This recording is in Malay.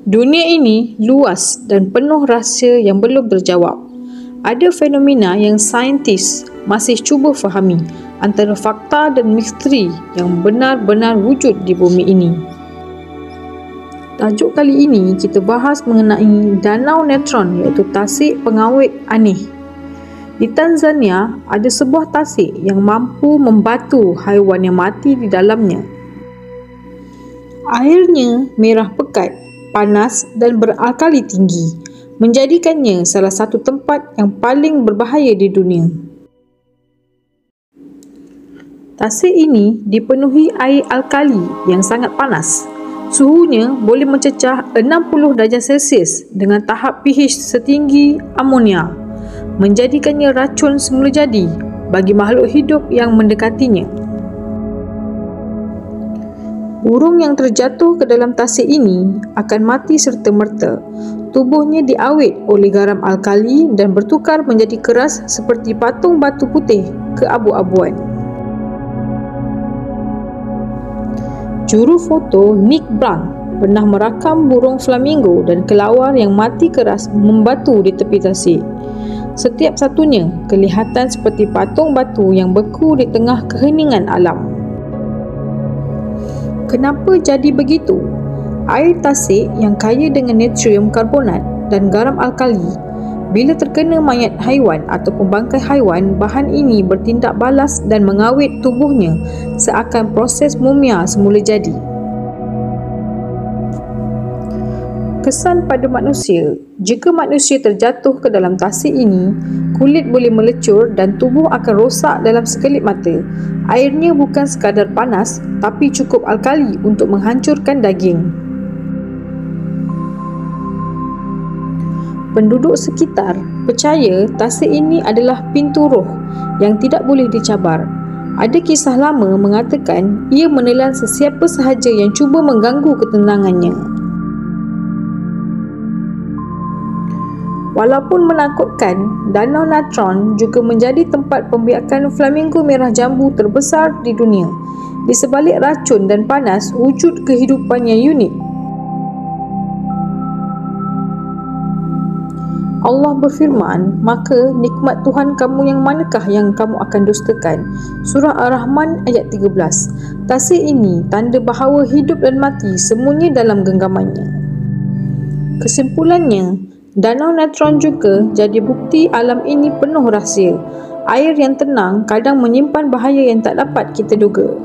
Dunia ini luas dan penuh rahsia yang belum terjawab. Ada fenomena yang saintis masih cuba fahami antara fakta dan misteri yang benar-benar wujud di bumi ini. Tajuk kali ini kita bahas mengenai danau neutron, iaitu tasik pengawet aneh. Di Tanzania, ada sebuah tasik yang mampu membatu haiwan yang mati di dalamnya. Airnya merah pekat, panas dan beralkali tinggi, menjadikannya salah satu tempat yang paling berbahaya di dunia. Tasik ini dipenuhi air alkali yang sangat panas. Suhunya boleh mencecah 60 darjah Celsius dengan tahap pH setinggi amonia, menjadikannya racun semula jadi bagi makhluk hidup yang mendekatinya. Burung yang terjatuh ke dalam tasik ini akan mati serta-merta. Tubuhnya diawet oleh garam alkali dan bertukar menjadi keras seperti patung batu putih keabu-abuan. Juru foto Nick Blanc pernah merakam burung flamingo dan kelawar yang mati keras membatu di tepi tasik. Setiap satunya kelihatan seperti patung batu yang beku di tengah keheningan alam. Kenapa jadi begitu? Air tasik yang kaya dengan natrium karbonat dan garam alkali, bila terkena mayat haiwan ataupun bangkai haiwan, bahan ini bertindak balas dan mengawet tubuhnya seakan proses mumia semula jadi. Kesan pada manusia: jika manusia terjatuh ke dalam tasik ini, kulit boleh melecur dan tubuh akan rosak dalam sekelip mata. Airnya bukan sekadar panas, tapi cukup alkali untuk menghancurkan daging. Penduduk sekitar percaya tasik ini adalah pintu roh yang tidak boleh dicabar. Ada kisah lama mengatakan ia menelan sesiapa sahaja yang cuba mengganggu ketenangannya. Walaupun menakutkan, danau neutron juga menjadi tempat pembiakan flamingo merah jambu terbesar di dunia. Di sebalik racun dan panas, wujud kehidupan yang unik. Allah berfirman, "Maka nikmat Tuhan kamu yang manakah yang kamu akan dustakan?" Surah Ar-Rahman ayat 13. Tasik ini tanda bahawa hidup dan mati semuanya dalam genggamannya. Kesimpulannya, danau neutron juga jadi bukti alam ini penuh rahsia. Air yang tenang kadang menyimpan bahaya yang tak dapat kita duga.